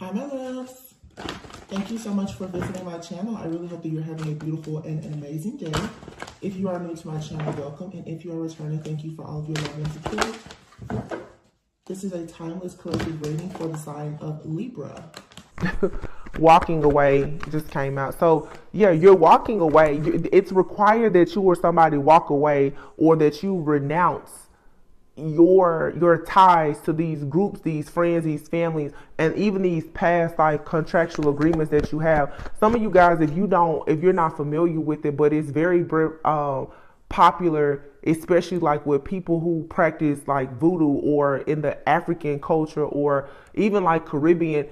Hi, my loves. Thank you so much for visiting my channel. I really hope that you're having a beautiful and an amazing day. If you are new to my channel, welcome. And if you are returning, thank you for all of your love and support. This is a timeless collective reading for the sign of Libra. Walking away just came out. So yeah, you're walking away. It's required that you or somebody walk away, or that you renounce your ties to these groups, these friends, these families, and even these past like contractual agreements that you have. Some of you guys, if you're not familiar with it, but it's very popular, especially like with people who practice like voodoo, or in the African culture, or even like Caribbean,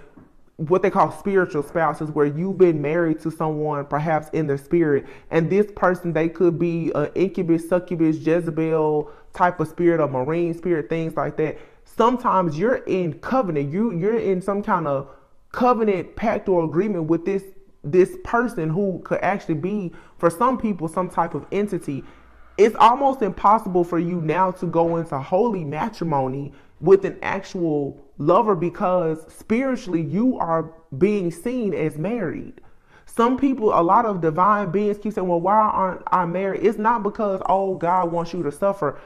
what they call spiritual spouses, where you've been married to someone perhaps in the spirit, and this person, they could be an incubus, succubus, Jezebel type of spirit, a marine spirit, things like that. Sometimes you're in covenant, you're in some kind of covenant, pact, or agreement with this person who could actually be, for some people, some type of entity. It's almost impossible for you now to go into holy matrimony with an actual lover, because spiritually you are being seen as married. Some people, a lot of divine beings keep saying, well, why aren't I married? It's not because, oh, God wants you to suffer.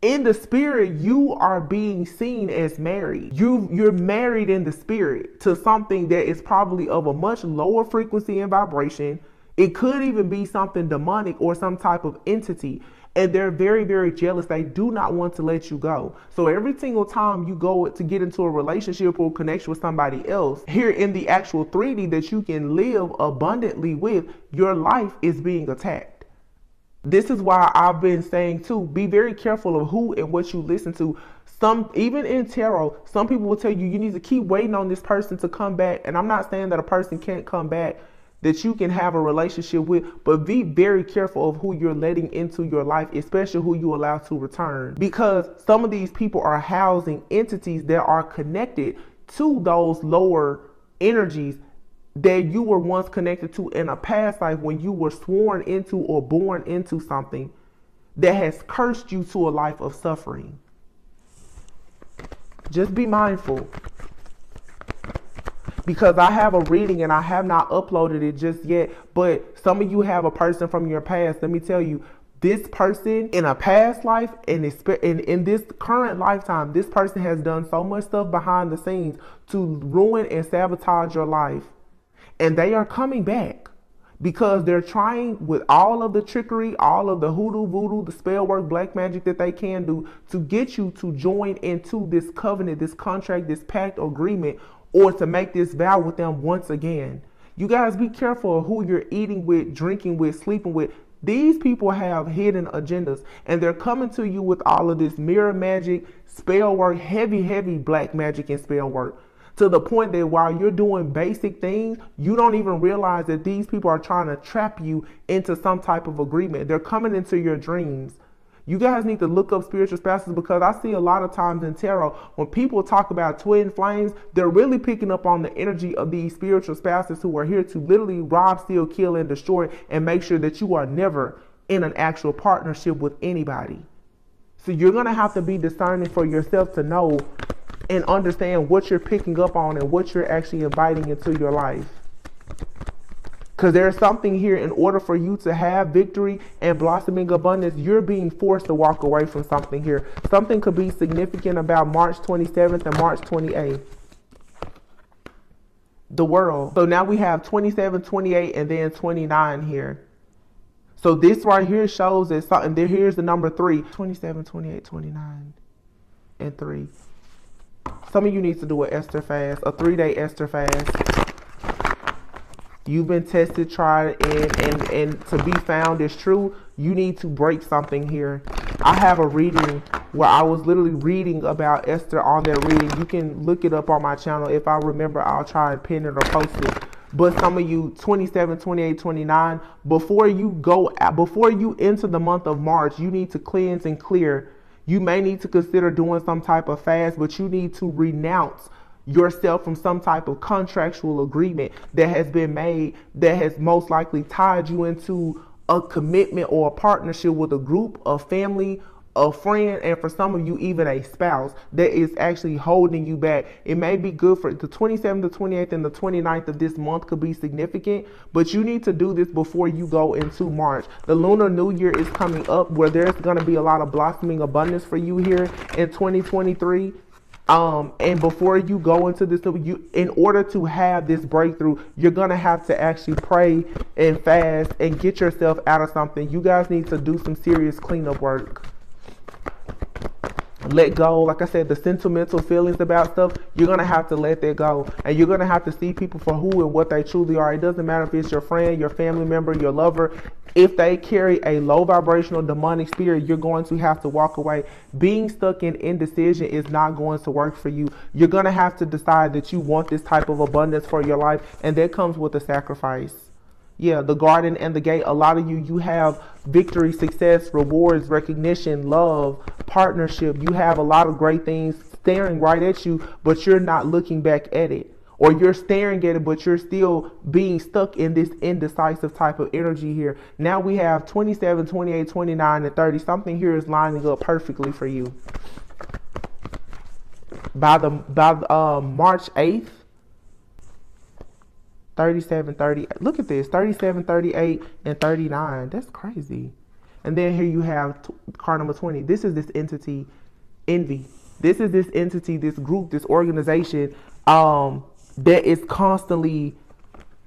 In the spirit, you are being seen as married. You're married in the spirit to something that is probably of a much lower frequency and vibration. It could even be something demonic or some type of entity. And they're very, very jealous. They do not want to let you go. So every single time you go to get into a relationship or connection with somebody else, here in the actual 3D that you can live abundantly with, your life is being attacked. This is why I've been saying too, be very careful of who and what you listen to. Even in tarot, some people will tell you, you need to keep waiting on this person to come back. And I'm not saying that a person can't come back, that you can have a relationship with, but be very careful of who you're letting into your life, especially who you allow to return, because some of these people are housing entities that are connected to those lower energies that you were once connected to in a past life, when you were sworn into or born into something that has cursed you to a life of suffering. Just be mindful. Because I have a reading and I have not uploaded it just yet, but some of you have a person from your past. Let me tell you, this person in a past life and in this current lifetime, this person has done so much stuff behind the scenes to ruin and sabotage your life. And they are coming back because they're trying with all of the trickery, all of the hoodoo, voodoo, the spell work, black magic that they can do to get you to join into this covenant, this contract, this pact agreement, or to make this vow with them once again. You guys be careful of who you're eating with, drinking with, sleeping with. These people have hidden agendas, and they're coming to you with all of this mirror magic, spell work, heavy black magic and spell work, to the point that while you're doing basic things, you don't even realize that these people are trying to trap you into some type of agreement. They're coming into your dreams. You guys need to look up spiritual spouses, because I see a lot of times in tarot, when people talk about twin flames, they're really picking up on the energy of these spiritual spouses who are here to literally rob, steal, kill, and destroy, and make sure that you are never in an actual partnership with anybody. So you're going to have to be discerning for yourself to know and understand what you're picking up on and what you're actually inviting into your life. Because there's something here, in order for you to have victory and blossoming abundance, you're being forced to walk away from something here. Something could be significant about March 27th and March 28th. The world. So now we have 27, 28, and then 29 here. So this right here shows that something. Here's the number 3. 27, 28, 29, and 3. Some of you need to do an Esther fast, a 3-day Esther fast. You've been tested, tried, and to be found as true, you need to break something here. I have a reading where I was literally reading about Esther on that reading. You can look it up on my channel. If I remember, I'll try and pin it or post it. But some of you, 27, 28, 29, before you enter the month of March, you need to cleanse and clear. You may need to consider doing some type of fast, but you need to renounce yourself from some type of contractual agreement that has been made, that has most likely tied you into a commitment or a partnership with a group, a family, a friend, and for some of you, even a spouse that is actually holding you back. It may be good for the 27th, the 28th, and the 29th of this month could be significant, but you need to do this before you go into March. The Lunar New Year is coming up where there's going to be a lot of blossoming abundance for you here in 2023. And before you go into this, in order to have this breakthrough, you're going to have to actually pray and fast and get yourself out of something. You guys need to do some serious cleanup work. Let go. Like I said, the sentimental feelings about stuff, you're going to have to let that go. And you're going to have to see people for who and what they truly are. It doesn't matter if it's your friend, your family member, your lover. If they carry a low vibrational demonic spirit, you're going to have to walk away. Being stuck in indecision is not going to work for you. You're going to have to decide that you want this type of abundance for your life. And that comes with a sacrifice. Yeah, the garden and the gate. A lot of you have victory, success, rewards, recognition, love, partnership. You have a lot of great things staring right at you, but you're not looking back at it. Or you're staring at it, but you're still being stuck in this indecisive type of energy here. Now we have 27, 28, 29, and 30. Something here is lining up perfectly for you. By March 8th, 37, 30. Look at this. 37, 38, and 39. That's crazy. And then here you have card number 20. This is this entity, envy. This is this entity, this group, this organization that is constantly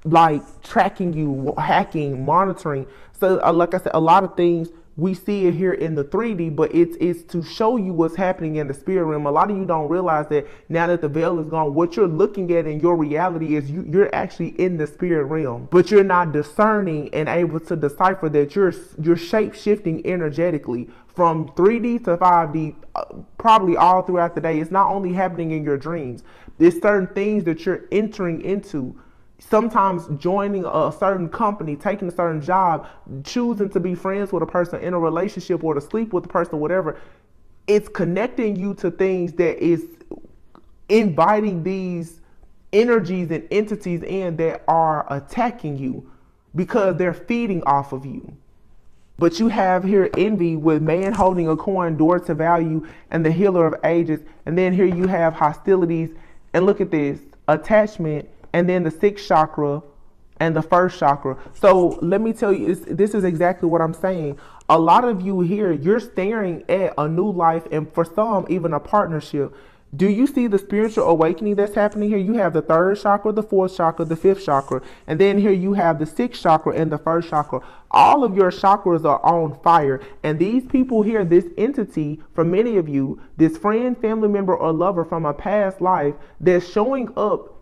like tracking you, hacking, monitoring. So like I said, a lot of things we see it here in the 3D, but it's to show you what's happening in the spirit realm. A lot of you don't realize that now that the veil is gone, what you're looking at in your reality is you're actually in the spirit realm, but you're not discerning and able to decipher that you're shape shifting energetically from 3D to 5D, probably all throughout the day. It's not only happening in your dreams. There's certain things that you're entering into. Sometimes joining a certain company, taking a certain job, choosing to be friends with a person, in a relationship, or to sleep with a person, whatever. It's connecting you to things that is inviting these energies and entities in that are attacking you because they're feeding off of you. But you have here envy with man holding a coin, door to value, and the healer of ages. And then here you have hostilities. And look at this, attachment, and then the 6th chakra and the 1st chakra. So let me tell you, this is exactly what I'm saying. A lot of you here, you're staring at a new life, and for some, even a partnership. Do you see the spiritual awakening that's happening here? You have the 3rd chakra, the 4th chakra, the 5th chakra. And then here you have the 6th chakra and the 1st chakra. All of your chakras are on fire. And these people here, this entity, for many of you, this friend, family member, or lover from a past life that's showing up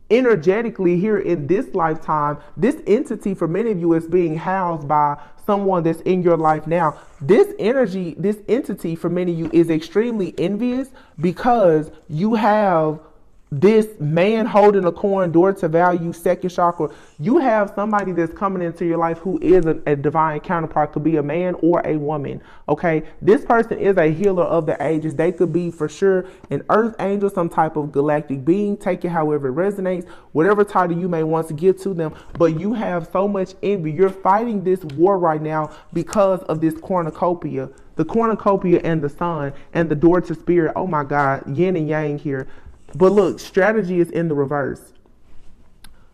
energetically here in this lifetime, this entity for many of you is being housed by someone that's in your life now. This energy, this entity for many of you is extremely envious because you have this man holding a coin, door to value, 2nd chakra. You have somebody that's coming into your life who is a divine counterpart, could be a man or a woman. Okay, this person is a healer of the ages. They could be for sure an earth angel, some type of galactic being. Take it however it resonates, whatever title you may want to give to them. But you have so much envy. You're fighting this war right now because of this cornucopia. The cornucopia and the sun and the door to spirit. Oh my God, yin and yang here. But look, strategy is in the reverse.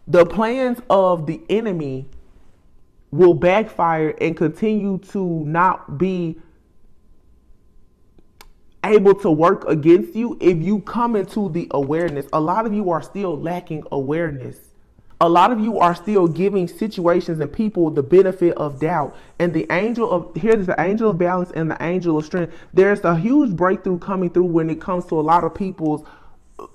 The plans of the enemy will backfire and continue to not be able to work against you if you come into the awareness. A lot of you are still lacking awareness. A lot of you are still giving situations and people the benefit of doubt. And the angel of, here's the angel of balance and the angel of strength. There's a huge breakthrough coming through when it comes to a lot of people's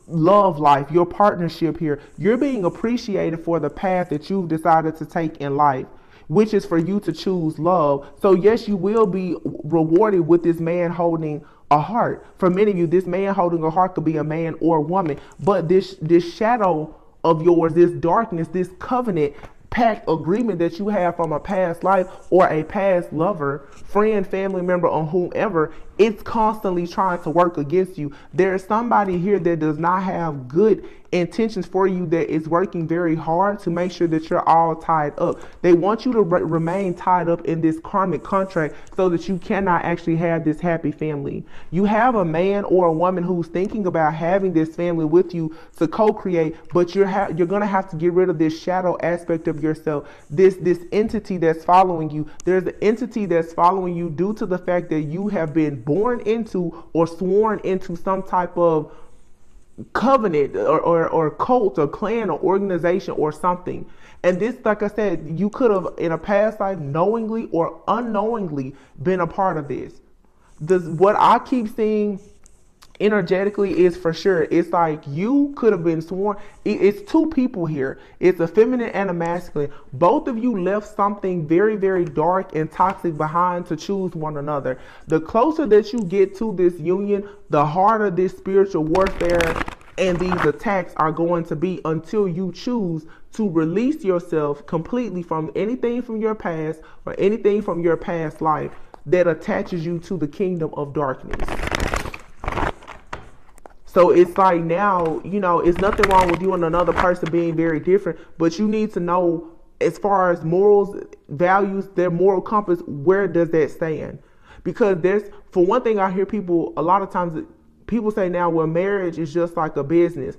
love life, your partnership here. You're being appreciated for the path that you've decided to take in life, which is for you to choose love. So yes, you will be rewarded with this man holding a heart. For many of you, this man holding a heart could be a man or a woman, but this shadow of yours, this darkness, this covenant pact agreement that you have from a past life or a past lover, friend, family member, or whomever, it's constantly trying to work against you. There's somebody here that does not have good intentions for you, that is working very hard to make sure that you're all tied up. They want you to remain tied up in this karmic contract so that you cannot actually have this happy family. You have a man or a woman who's thinking about having this family with you to co-create, but you're going to have to get rid of this shadow aspect of yourself, this entity that's following you. There's an entity that's following you due to the fact that you have been born into or sworn into some type of covenant or cult or clan or organization or something. And this, like I said, you could have in a past life knowingly or unknowingly been a part of this. What I keep seeing energetically is for sure, it's like you could have been sworn. It's two people here. It's a feminine and a masculine. Both of you left something very, very dark and toxic behind to choose one another. The closer that you get to this union, the harder this spiritual warfare and these attacks are going to be, until you choose to release yourself completely from anything from your past or anything from your past life that attaches you to the kingdom of darkness. So it's like now, it's nothing wrong with you and another person being very different, but you need to know, as far as morals, values, their moral compass, where does that stand? Because for one thing, I hear a lot of times people say now, well, marriage is just like a business.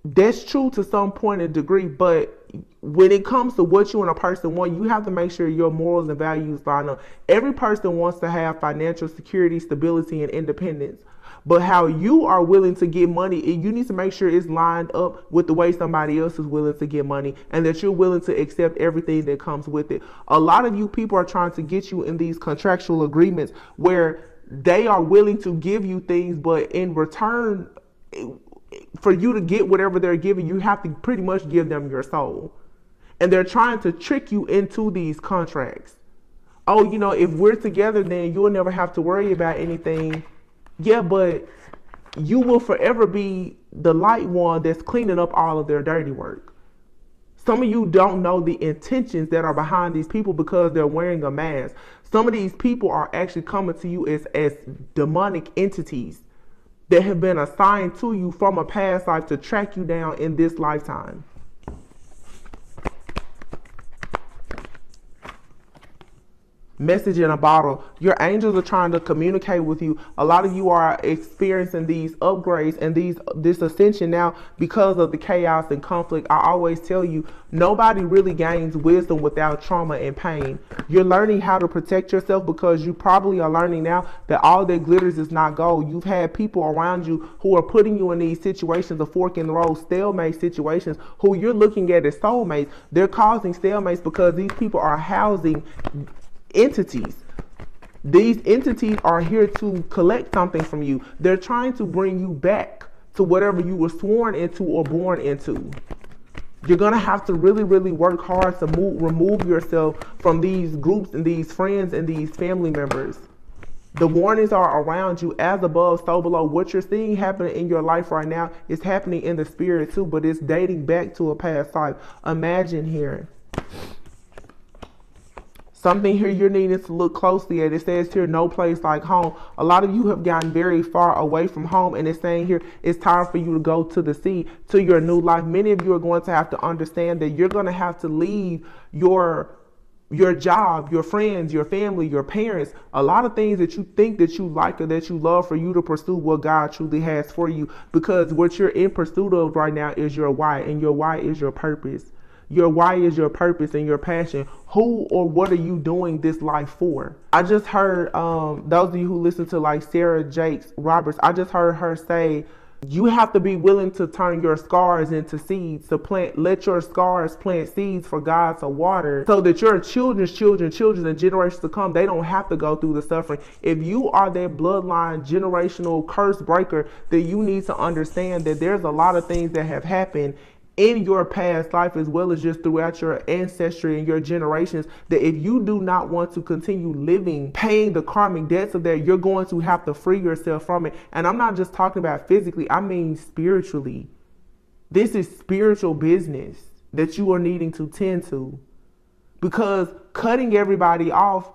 That's true to some point and degree, but when it comes to what you and a person want, you have to make sure your morals and values line up. Every person wants to have financial security, stability, and independence. But how you are willing to get money, you need to make sure it's lined up with the way somebody else is willing to get money, and that you're willing to accept everything that comes with it. A lot of you people are trying to get you in these contractual agreements where they are willing to give you things, but in return, for you to get whatever they're giving, you have to pretty much give them your soul. And they're trying to trick you into these contracts. Oh, if we're together, then you'll never have to worry about anything. Yeah, but you will forever be the light one that's cleaning up all of their dirty work. Some of you don't know the intentions that are behind these people because they're wearing a mask. Some of these people are actually coming to you as demonic entities that have been assigned to you from a past life to track you down in this lifetime. Message in a bottle. Your angels are trying to communicate with you. A lot of you are experiencing these upgrades and this ascension now because of the chaos and conflict. I always tell you, nobody really gains wisdom without trauma and pain. You're learning how to protect yourself because you probably are learning now that all that glitters is not gold. You've had people around you who are putting you in these situations, a fork in the road, stalemate situations, who you're looking at as soulmates. They're causing stalemates because these people are housing entities. These entities are here to collect something from you. They're trying to bring you back to whatever you were sworn into or born into. You're going to have to really, really work hard to remove yourself from these groups and these friends and these family members. The warnings are around you, as above, so below. What you're seeing happening in your life right now is happening in the spirit too, but it's dating back to a past life. Imagine here. Something here you're needing to look closely at. It says here, no place like home. A lot of you have gotten very far away from home, and it's saying here, it's time for you to go to the sea, to your new life. Many of you are going to have to understand that you're going to have to leave your job, your friends, your family, your parents, a lot of things that you think that you like or that you love, for you to pursue what God truly has for you. Because what you're in pursuit of right now is your why, and your why is your purpose. Your why is your purpose and your passion. Who or what are you doing this life for? I just heard, those of you who listen to like Sarah Jakes Roberts, I just heard her say, you have to be willing to turn your scars into seeds, to let your scars plant seeds for God to water, so that your children's children and generations to come, they don't have to go through the suffering. If you are that bloodline generational curse breaker, then you need to understand that there's a lot of things that have happened in your past life, as well as just throughout your ancestry and your generations, that if you do not want to continue living, paying the karmic debts of that, you're going to have to free yourself from it. And I'm not just talking about physically, I mean spiritually. This is spiritual business that you are needing to tend to, because cutting everybody off,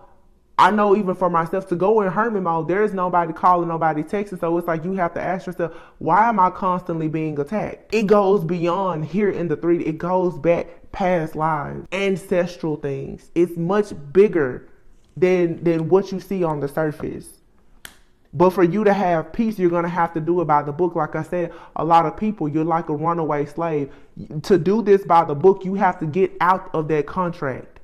I know even for myself, to go in hermit mode, there's nobody calling, nobody texting. So it's like you have to ask yourself, why am I constantly being attacked? It goes beyond here in the 3D. It goes back past lives, ancestral things. It's much bigger than what you see on the surface. But for you to have peace, you're going to have to do it by the book. Like I said, a lot of people, you're like a runaway slave. To do this by the book, you have to get out of that contract.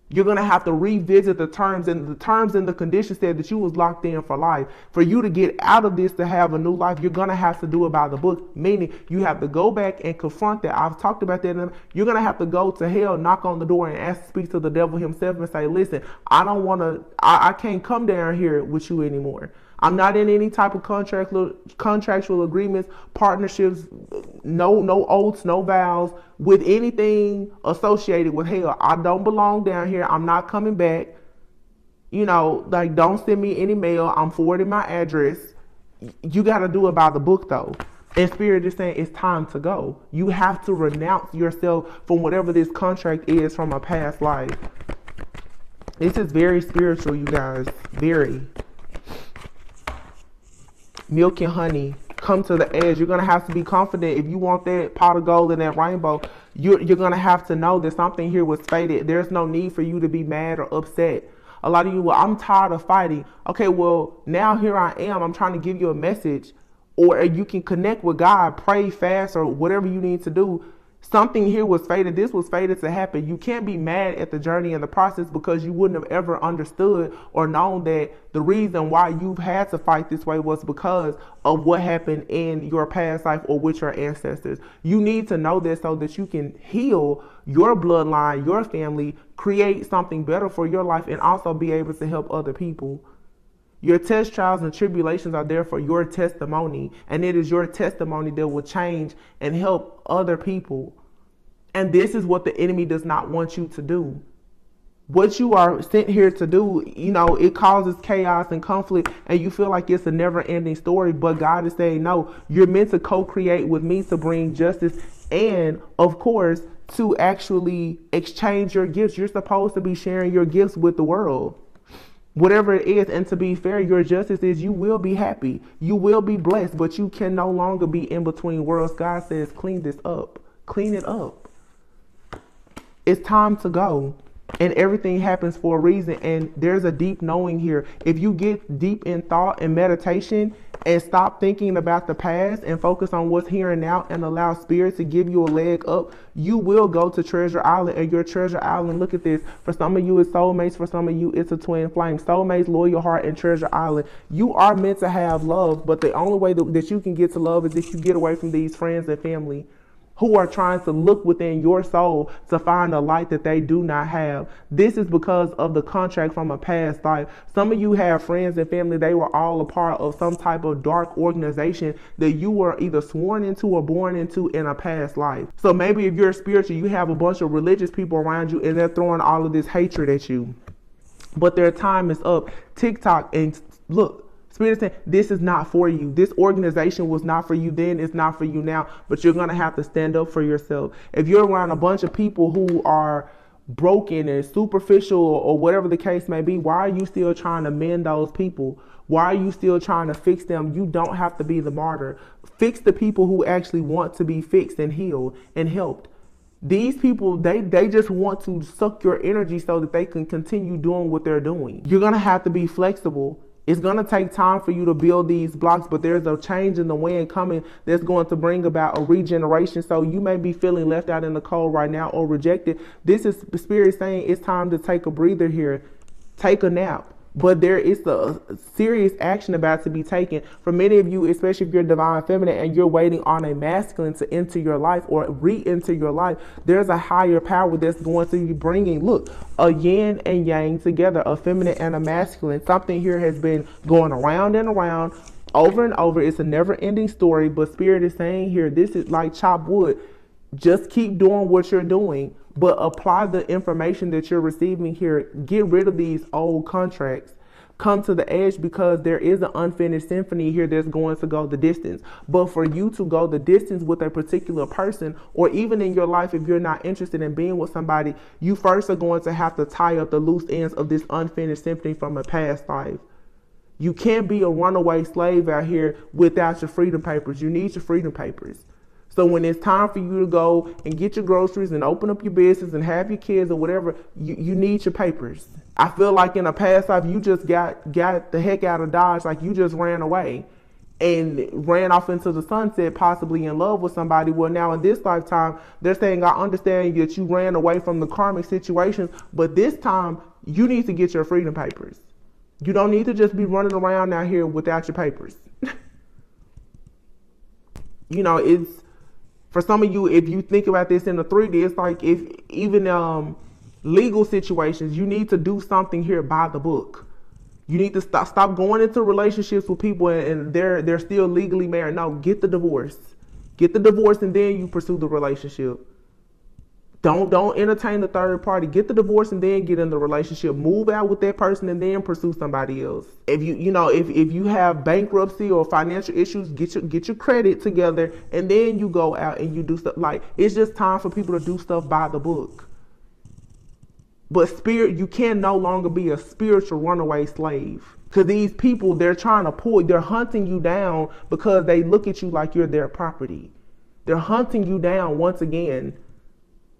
You're going to have to revisit the terms, and the conditions said that you was locked in for life. For you to get out of this to have a new life, you're going to have to do it by the book, meaning you have to go back and confront that. I've talked about that. You're going to have to go to hell, knock on the door, and speak to the devil himself and say, listen, I can't come down here with you anymore. I'm not in any type of contractual agreements, partnerships, no oaths, no vows with anything associated with hell. I don't belong down here. I'm not coming back. Like, don't send me any mail. I'm forwarding my address. You got to do it by the book, though. And Spirit is saying it's time to go. You have to renounce yourself from whatever this contract is from a past life. This is very spiritual, you guys. Very. Milk and honey, come to the edge. You're going to have to be confident. If you want that pot of gold and that rainbow, you're going to have to know that something here was fated. There's no need for you to be mad or upset. A lot of you, well, I'm tired of fighting. Okay, well, now here I am. I'm trying to give you a message. Or you can connect with God, pray, fast, or whatever you need to do. Something here was fated. This was fated to happen. You can't be mad at the journey and the process, because you wouldn't have ever understood or known that the reason why you've had to fight this way was because of what happened in your past life or with your ancestors. You need to know this so that you can heal your bloodline, your family, create something better for your life, and also be able to help other people. Your test, trials, and tribulations are there for your testimony, and it is your testimony that will change and help other people. And this is what the enemy does not want you to do. What you are sent here to do, it causes chaos and conflict, and you feel like it's a never-ending story, but God is saying, no, you're meant to co-create with me to bring justice and, of course, to actually exchange your gifts. You're supposed to be sharing your gifts with the world. Whatever it is, and to be fair, your justice is you will be happy. You will be blessed, but you can no longer be in between worlds. God says, clean this up. Clean it up. It's time to go. And everything happens for a reason. And there's a deep knowing here. If you get deep in thought and meditation and stop thinking about the past and focus on what's here and now and allow Spirit to give you a leg up, you will go to Treasure Island. And your Treasure Island, look at this. For some of you, it's soulmates. For some of you, it's a twin flame. Soulmates, Loyal Heart, and Treasure Island. You are meant to have love, but the only way that you can get to love is if you get away from these friends and family who are trying to look within your soul to find a light that they do not have. This is because of the contract from a past life. Some of you have friends and family, they were all a part of some type of dark organization that you were either sworn into or born into in a past life. So maybe if you're spiritual, you have a bunch of religious people around you and they're throwing all of this hatred at you. But their time is up. TikTok, and look, Spirit saying, this is not for you. This organization was not for you then. It's not for you now. But you're going to have to stand up for yourself. If you're around a bunch of people who are broken and superficial or whatever the case may be, why are you still trying to mend those people? Why are you still trying to fix them? You don't have to be the martyr. Fix the people who actually want to be fixed and healed and helped. These people, they just want to suck your energy so that they can continue doing what they're doing. You're going to have to be flexible. It's going to take time for you to build these blocks, but there's a change in the wind coming that's going to bring about a regeneration. So you may be feeling left out in the cold right now or rejected. This is the Spirit saying it's time to take a breather here. Take a nap. But there is a serious action about to be taken. For many of you, especially if you're divine feminine and you're waiting on a masculine to enter your life or re-enter your life, there's a higher power that's going to be bringing, look, a yin and yang together, a feminine and a masculine. Something here has been going around and around, over and over. It's a never-ending story, but Spirit is saying here, this is like chop wood. Just keep doing what you're doing, but apply the information that you're receiving here. Get rid of these old contracts. come to the edge because there is an unfinished symphony here that's going to go the distance. But for you to go the distance with a particular person, or even in your life, if you're not interested in being with somebody, you first are going to have to tie up the loose ends of this unfinished symphony from a past life. You can't be a runaway slave out here without your freedom papers. You need your freedom papers. So when it's time for you to go and get your groceries and open up your business and have your kids or whatever, you need your papers. I feel like in a past life, you just got the heck out of Dodge, like you just ran away and ran off into the sunset, possibly in love with somebody. Well, now in this lifetime, they're saying, I understand that you ran away from the karmic situations, but this time you need to get your freedom papers. You don't need to just be running around out here without your papers. You know, it's, for some of you, if you think about this in the 3D, it's like if even legal situations, you need to do something here by the book. You need to stop going into relationships with people and they're still legally married. No, get the divorce. Get the divorce and then you pursue the relationship. Don't entertain the third party. Get the divorce and then get in the relationship. Move out with that person and then pursue somebody else. If if you have bankruptcy or financial issues, get your credit together and then you go out and you do stuff. Like, it's just time for people to do stuff by the book. But you can no longer be a spiritual runaway slave. Because these people, they're hunting you down because they look at you like you're their property. They're hunting you down once again,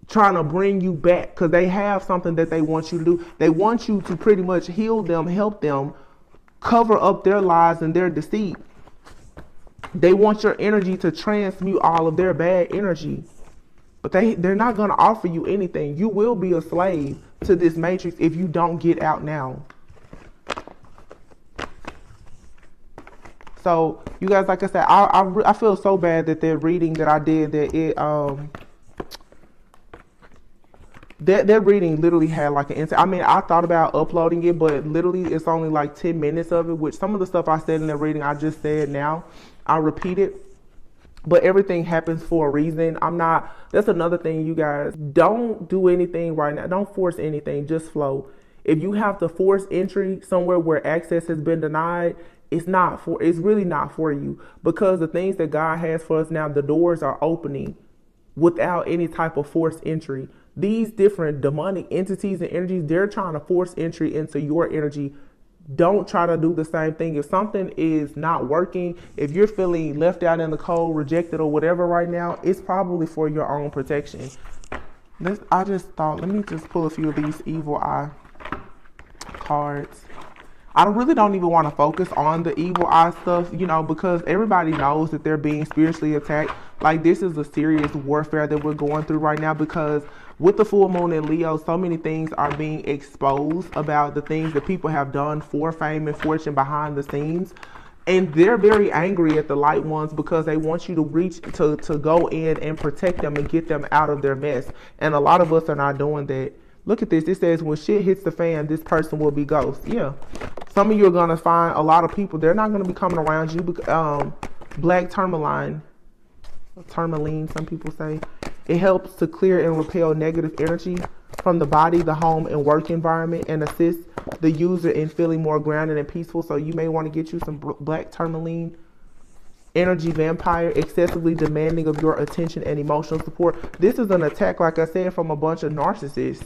trying to bring you back because they have something that they want you to do. They want you to pretty much heal them, help them, cover up their lies and their deceit. They want your energy to transmute all of their bad energy. But they're not going to offer you anything. You will be a slave to this matrix if you don't get out now. So, you guys, like I said, I feel so bad that the reading that I did, that reading literally had like an instant. I mean, I thought about uploading it, but literally it's only like 10 minutes of it, which some of the stuff I said in the reading, I just said now. I'll repeat it. But everything happens for a reason. That's another thing, you guys. Don't do anything right now. Don't force anything. Just flow. If you have to force entry somewhere where access has been denied, it's really not for you. Because the things that God has for us now, the doors are opening without any type of forced entry. These different demonic entities and energies, they're trying to force entry into your energy. Don't try to do the same thing. If something is not working, if you're feeling left out in the cold, rejected or whatever right now, it's probably for your own protection. I just thought, let me just pull a few of these evil eye cards. I really don't even want to focus on the evil eye stuff, because everybody knows that they're being spiritually attacked. Like, this is a serious warfare that we're going through right now, because with the full moon in Leo, so many things are being exposed about the things that people have done for fame and fortune behind the scenes. And they're very angry at the light ones because they want you to reach to go in and protect them and get them out of their mess. And a lot of us are not doing that. Look at this. It says when shit hits the fan, this person will be ghost. Yeah. Some of you are going to find a lot of people, they're not going to be coming around you. Black tourmaline, some people say. It helps to clear and repel negative energy from the body, the home, and work environment, and assist the user in feeling more grounded and peaceful. So you may want to get you some black tourmaline. Energy vampire, excessively demanding of your attention and emotional support. This is an attack, like I said, from a bunch of narcissists.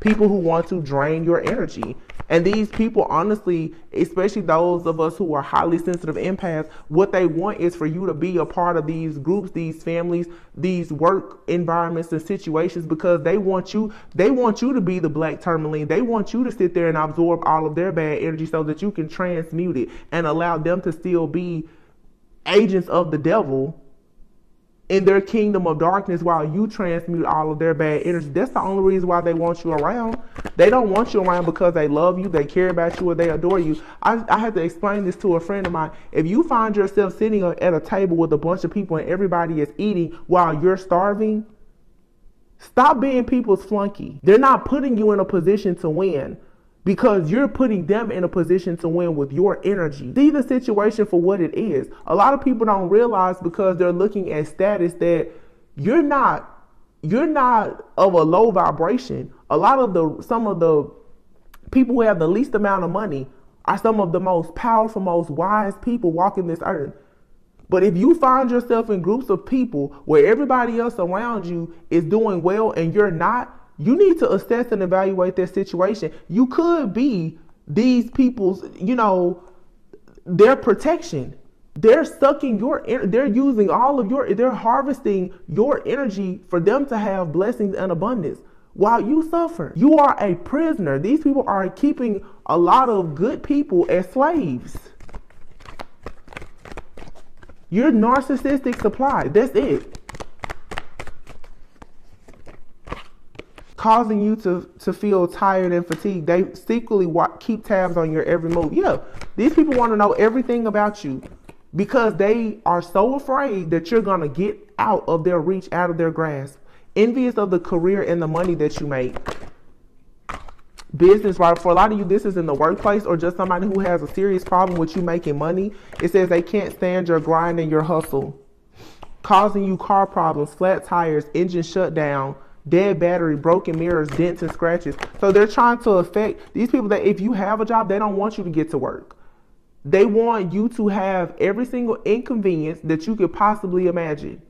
People who want to drain your energy. And these people, honestly, especially those of us who are highly sensitive empaths, what they want is for you to be a part of these groups, these families, these work environments and situations, because they want you to be the black tourmaline. They want you to sit there and absorb all of their bad energy so that you can transmute it and allow them to still be agents of the devil in their kingdom of darkness while you transmute all of their bad energy. That's the only reason why they want you around. They don't want you around because they love you, they care about you, or they adore you. I had to explain this to a friend of mine. If you find yourself sitting at a table with a bunch of people and everybody is eating while you're starving, stop being people's flunky. They're not putting you in a position to win, because you're putting them in a position to win with your energy. See the situation for what it is. A lot of people don't realize, because they're looking at status, that you're not of a low vibration. Some of the People who have the least amount of money are some of the most powerful, most wise people walking this earth. But if you find yourself in groups of people where everybody else around you is doing well and you're not, you need to assess and evaluate their situation. You could be these people's, their protection. They're sucking they're using all of they're harvesting your energy for them to have blessings and abundance while you suffer. You are a prisoner. These people are keeping a lot of good people as slaves. You're narcissistic supply. That's it. Causing you to feel tired and fatigued. They secretly keep tabs on your every move. Yeah, these people want to know everything about you because they are so afraid that you're going to get out of their reach, out of their grasp. Envious of the career and the money that you make. Business, right? For a lot of you, this is in the workplace or just somebody who has a serious problem with you making money. It says they can't stand your grind and your hustle. Causing you car problems, flat tires, engine shutdown, dead battery, broken mirrors, dents and scratches. So they're trying to affect these people that if you have a job, they don't want you to get to work. They want you to have every single inconvenience that you could possibly imagine.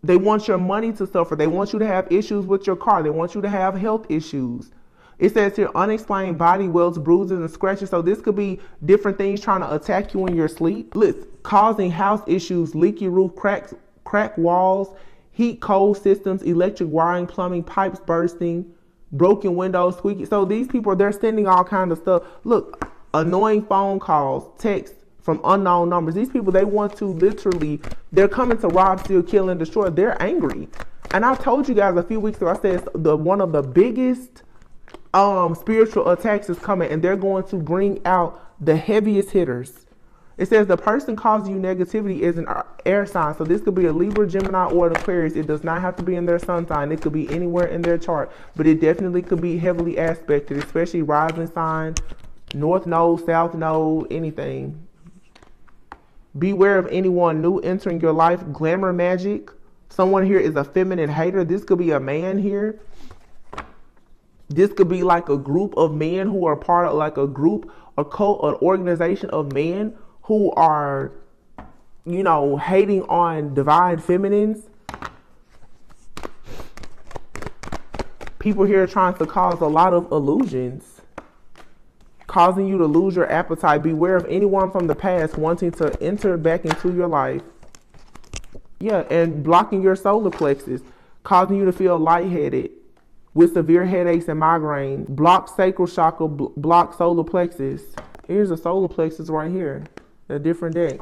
They want your money to suffer. They want you to have issues with your car. They want you to have health issues. It says here, unexplained body welts, bruises, and scratches. So this could be different things trying to attack you in your sleep. Listen, causing house issues, leaky roof, cracked walls, heat, cold systems, electric wiring, plumbing, pipes bursting, broken windows, squeaky. So these people, they're sending all kinds of stuff. Look, annoying phone calls, texts from unknown numbers. These people, they want to literally, they're coming to rob, steal, kill, and destroy. They're angry. And I told you guys a few weeks ago, I said one of the biggest spiritual attacks is coming, and they're going to bring out the heaviest hitters. It says the person causing you negativity is an air sign. So this could be a Libra, Gemini, or an Aquarius. It does not have to be in their sun sign. It could be anywhere in their chart, but it definitely could be heavily aspected, especially rising sign, north node, south node, anything. Beware of anyone new entering your life. Glamour magic. Someone here is a feminine hater. This could be a man here. This could be like a group of men who are part of like a group, a cult, an organization of men who are, hating on divine feminines. People here are trying to cause a lot of illusions, causing you to lose your appetite. Beware of anyone from the past wanting to enter back into your life. Yeah, and blocking your solar plexus, causing you to feel lightheaded with severe headaches and migraines. Block sacral chakra, block solar plexus. Here's a solar plexus right here, a different deck.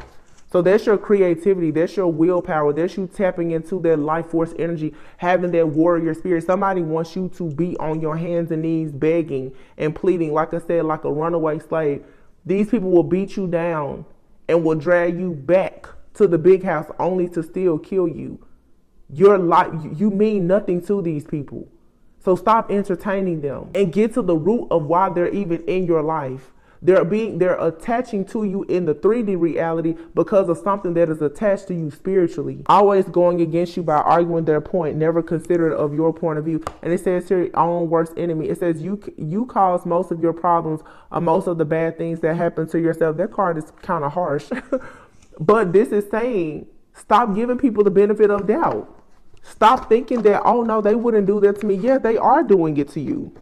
So that's your creativity, that's your willpower, that's you tapping into that life force energy, having that warrior spirit. Somebody wants you to be on your hands and knees begging and pleading, like I said, like a runaway slave. These people will beat you down and will drag you back to the big house only to still kill you. Your life, you mean nothing to these people. So stop entertaining them and get to the root of why they're even in your life. They're attaching to you in the 3D reality because of something that is attached to you spiritually. Always going against you by arguing their point, never considerate of your point of view. And it says here, own worst enemy. It says you cause most of your problems or most of the bad things that happen to yourself. That card is kind of harsh. But this is saying, stop giving people the benefit of doubt. Stop thinking that, oh no, they wouldn't do that to me. Yeah, they are doing it to you.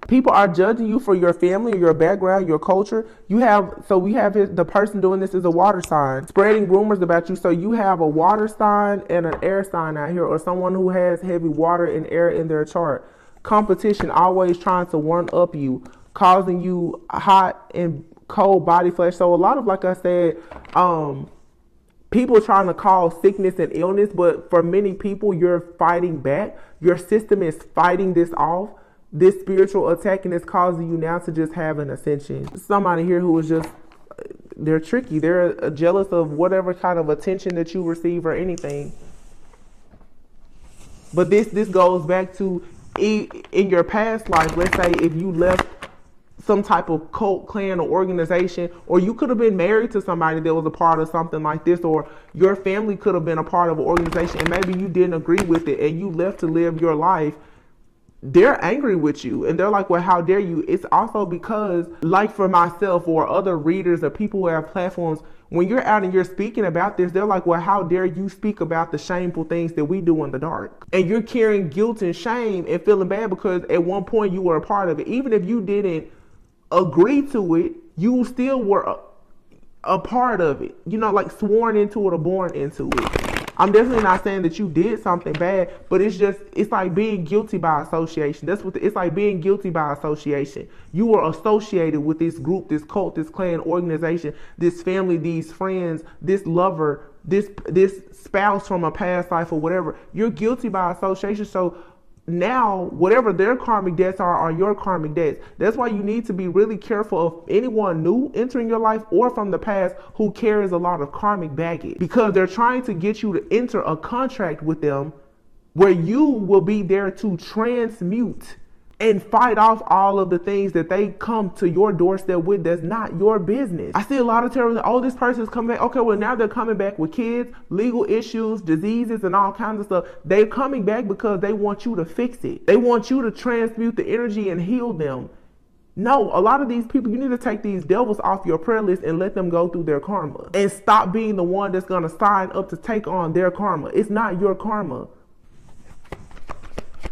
People are judging you for your family, your background, your culture. We have the person doing this is a water sign, spreading rumors about you. So you have a water sign and an air sign out here, or someone who has heavy water and air in their chart. Competition, always trying to one up you, causing you hot and cold body flesh. So a lot of, like I said, people trying to cause sickness and illness, but for many people, you're fighting back. Your system is fighting this off. This spiritual attack, and it's causing you now to just have an ascension. Somebody here who is just, they're tricky. They're jealous of whatever kind of attention that you receive or anything. But this goes back to in your past life. Let's say if you left some type of cult, clan, or organization, or you could have been married to somebody that was a part of something like this, or your family could have been a part of an organization and maybe you didn't agree with it and you left to live your life. they're angry with you and they're like, well, how dare you? It's also because, like for myself or other readers or people who have platforms, when you're out and you're speaking about this, they're like, well, how dare you speak about the shameful things that we do in the dark? And you're carrying guilt and shame and feeling bad because at one point you were a part of it. Even if you didn't agree to it, you still were a part of it, you know, like sworn into it or born into it. I'm definitely not saying that you did something bad, but it's like being guilty by association. That's what it's like, being guilty by association. You were associated with this group, this cult, this clan, organization, this family, these friends, this lover, this spouse from a past life or whatever. You're guilty by association. So now, whatever their karmic debts are your karmic debts. That's why you need to be really careful of anyone new entering your life or from the past who carries a lot of karmic baggage, because they're trying to get you to enter a contract with them where you will be there to transmute and fight off all of the things that they come to your doorstep with that's not your business. I see a lot of terrorists, oh, this person's coming back. Okay, well, now they're coming back with kids, legal issues, diseases, and all kinds of stuff. They're coming back because they want you to fix it. They want you to transmute the energy and heal them. No, a lot of these people, you need to take these devils off your prayer list and let them go through their karma. And stop being the one that's going to sign up to take on their karma. It's not your karma.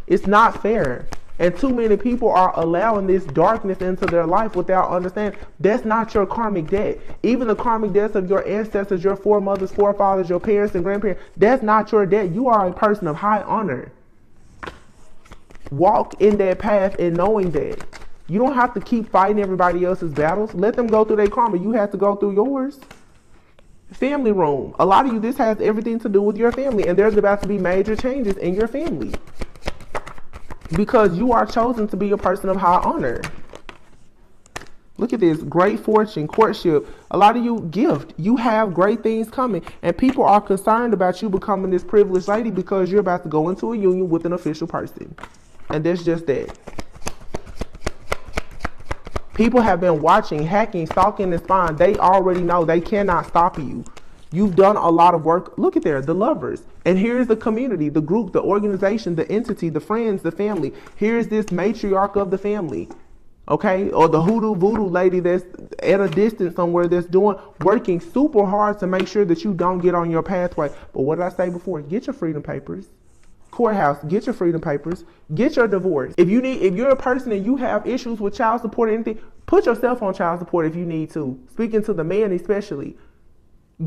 It's not fair. And too many people are allowing this darkness into their life without understanding that's not your karmic debt. Even the karmic debts of your ancestors, your foremothers, forefathers, your parents and grandparents, that's not your debt. You are a person of high honor. Walk in that path and knowing that. You don't have to keep fighting everybody else's battles. Let them go through their karma. You have to go through yours. Family room. A lot of you, this has everything to do with your family, and there's about to be major changes in your family. Because you are chosen to be a person of high honor. Look at this. Great fortune, courtship. A lot of you gift. You have great things coming. And people are concerned about you becoming this privileged lady because you're about to go into a union with an official person. And that's just that. People have been watching, hacking, stalking, and spying. They already know they cannot stop you. You've done a lot of work. Look at there, the lovers. And here's the community, the group, the organization, the entity, the friends, the family. Here's this matriarch of the family, okay? Or the hoodoo voodoo lady that's at a distance somewhere that's working super hard to make sure that you don't get on your pathway. But what did I say before? Get your freedom papers. Courthouse, get your freedom papers. Get your divorce. If you're a person and you have issues with child support or anything, put yourself on child support if you need to. Speaking to the man especially.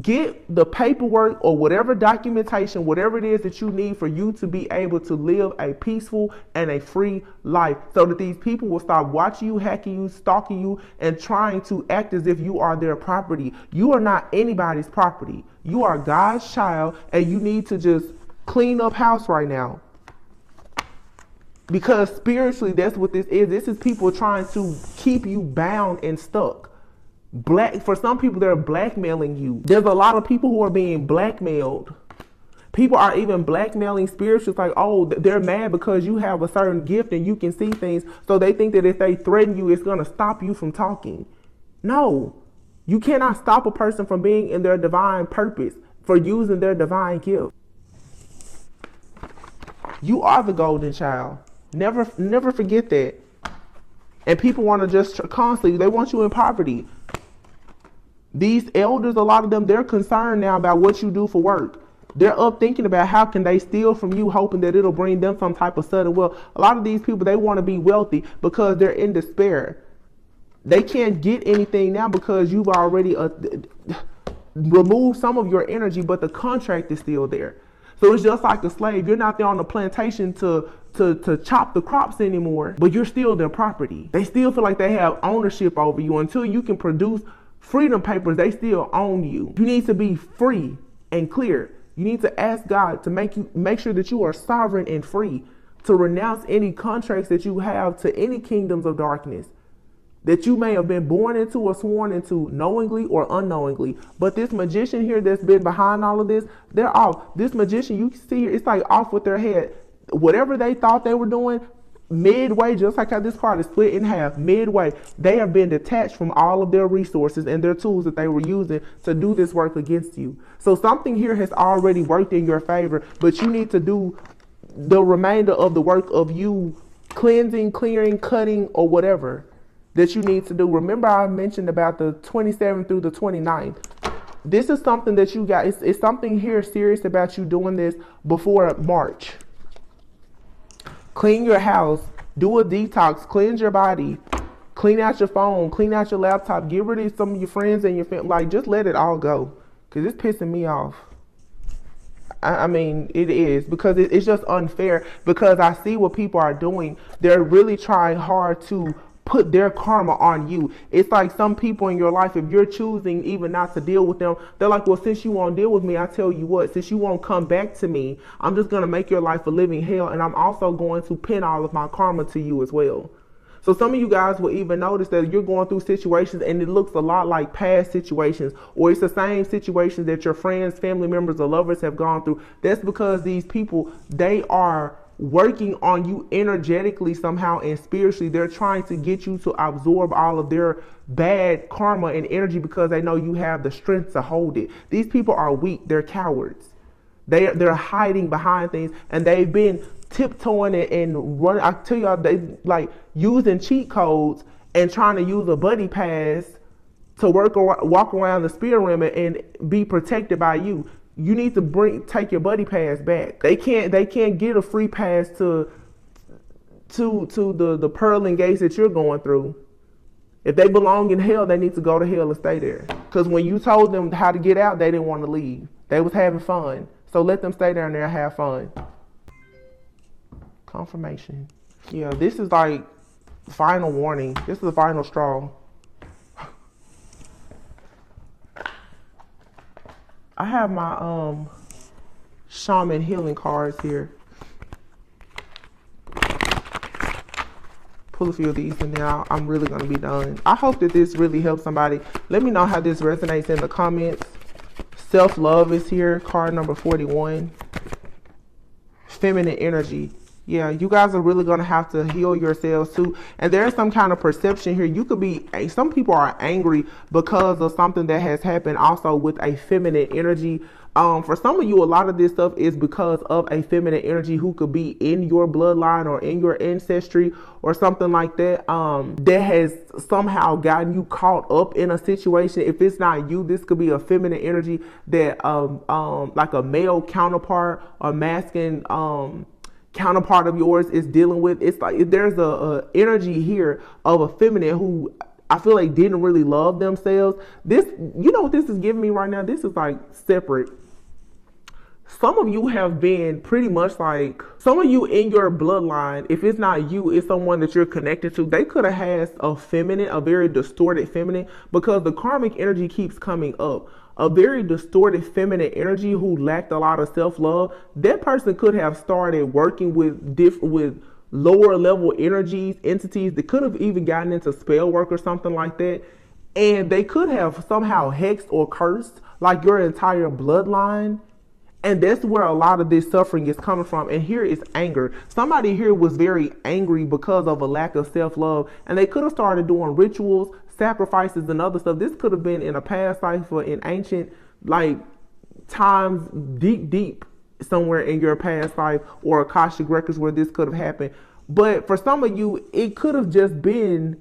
Get the paperwork or whatever documentation, whatever it is that you need for you to be able to live a peaceful and a free life, so that these people will stop watching you, hacking you, stalking you, and trying to act as if you are their property. You are not anybody's property. You are God's child, and you need to just clean up house right now. Because spiritually, that's what this is. This is people trying to keep you bound and stuck. For some people, they're blackmailing you. There's a lot of people who are being blackmailed. People are even blackmailing spirituals, like, oh, they're mad because you have a certain gift and you can see things. So they think that if they threaten you, it's going to stop you from talking. No, you cannot stop a person from being in their divine purpose, for using their divine gift. You are the golden child. Never forget that. And people want to just constantly, they want you in poverty. These elders, a lot of them, they're concerned now about what you do for work. They're up thinking about how can they steal from you, hoping that it'll bring them some type of sudden wealth. A lot of these people, they want to be wealthy because they're in despair. They can't get anything now because you've already removed some of your energy, but the contract is still there. So it's just like a slave. You're not there on the plantation to chop the crops anymore, but you're still their property. They still feel like they have ownership over you. Until you can produce freedom papers, they still own you. You need to be free and clear. You need to ask God to make sure that you are sovereign and free, to renounce any contracts that you have to any kingdoms of darkness that you may have been born into or sworn into knowingly or unknowingly. But this magician here that's been behind all of this, they're off. This magician, you see here, it's like off with their head. Whatever they thought they were doing, midway, just like how this card is split in half, midway, they have been detached from all of their resources and their tools that they were using to do this work against you. So something here has already worked in your favor, but you need to do the remainder of the work of you cleansing, clearing, cutting, or whatever that you need to do. Remember I mentioned about the 27th through the 29th. This is something that you got. It's something here serious about you doing this before March. Clean your house. Do a detox. Cleanse your body. Clean out your phone. Clean out your laptop. Get rid of some of your friends and your family. Like, just let it all go. Because it's pissing me off. I mean, it is. Because it's just unfair. Because I see what people are doing. They're really trying hard to put their karma on you. It's like some people in your life, if you're choosing even not to deal with them, they're like, well, since you won't deal with me, I tell you what, since you won't come back to me, I'm just going to make your life a living hell. And I'm also going to pin all of my karma to you as well. So some of you guys will even notice that you're going through situations and it looks a lot like past situations, or it's the same situations that your friends, family members, or lovers have gone through. That's because these people, they are working on you energetically somehow and spiritually. They're trying to get you to absorb all of their bad karma and energy because they know you have the strength to hold it. These people are weak. They're cowards. They're hiding behind things, and they've been tiptoeing and running. I tell y'all, they like using cheat codes and trying to use a buddy pass to walk around the spirit realm and be protected by you. You need to take your buddy pass back. They can't get a free pass to the pearling gates that you're going through. If they belong in hell, they need to go to hell and stay there. Because when you told them how to get out, they didn't want to leave. They was having fun. So let them stay down there and have fun. Confirmation. Yeah, this is like final warning. This is the final straw. I have my shaman healing cards here. Pull a few of these and then I'm really going to be done. I hope that this really helps somebody. Let me know how this resonates in the comments. Self-love is here. Card number 41. Feminine energy. Yeah, you guys are really going to have to heal yourselves too. And there's some kind of perception here. You could be, some people are angry because of something that has happened also with a feminine energy. For some of you, a lot of this stuff is because of a feminine energy who could be in your bloodline or in your ancestry or something like that. That has somehow gotten you caught up in a situation. If it's not you, this could be a feminine energy that, like a male counterpart or masculine, counterpart of yours is dealing with. It's like there's a energy here of a feminine who I feel like didn't really love themselves. This, you know what this is giving me right now? This is like separate. Some of you have been pretty much like, some of you in your bloodline, if it's not you, it's someone that you're connected to. They could have had a feminine, a very distorted feminine, because the karmic energy keeps coming up. A very distorted feminine energy who lacked a lot of self-love. That person could have started working with lower level energies, entities that could have even gotten into spell work or something like that. And they could have somehow hexed or cursed like your entire bloodline. And that's where a lot of this suffering is coming from. And here is anger. Somebody here was very angry because of a lack of self-love. And they could have started doing rituals, sacrifices, and other stuff. This could have been in a past life or in ancient like times, deep somewhere in your past life, or Akashic records where this could have happened. But for some of you, it could have just been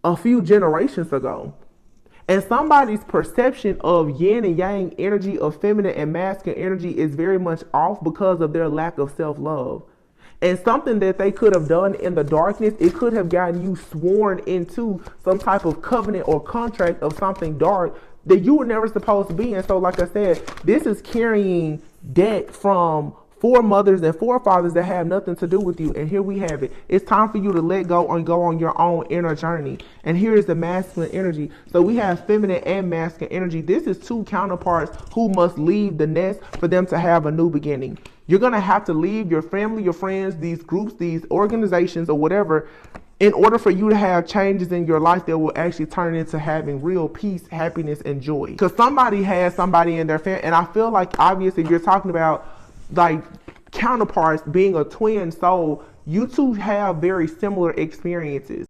a few generations ago. And somebody's perception of yin and yang energy, of feminine and masculine energy, is very much off because of their lack of self-love. And something that they could have done in the darkness, it could have gotten you sworn into some type of covenant or contract of something dark that you were never supposed to be. And so, like I said, this is carrying debt from foremothers and forefathers that have nothing to do with you. And here we have it. It's time for you to let go and go on your own inner journey. And here is the masculine energy. So we have feminine and masculine energy. This is two counterparts who must leave the nest for them to have a new beginning. You're going to have to leave your family, your friends, these groups, these organizations, or whatever, in order for you to have changes in your life that will actually turn into having real peace, happiness, and joy. Because somebody has somebody in their family. And I feel like, obviously, you're talking about like counterparts being a twin soul. You two have very similar experiences.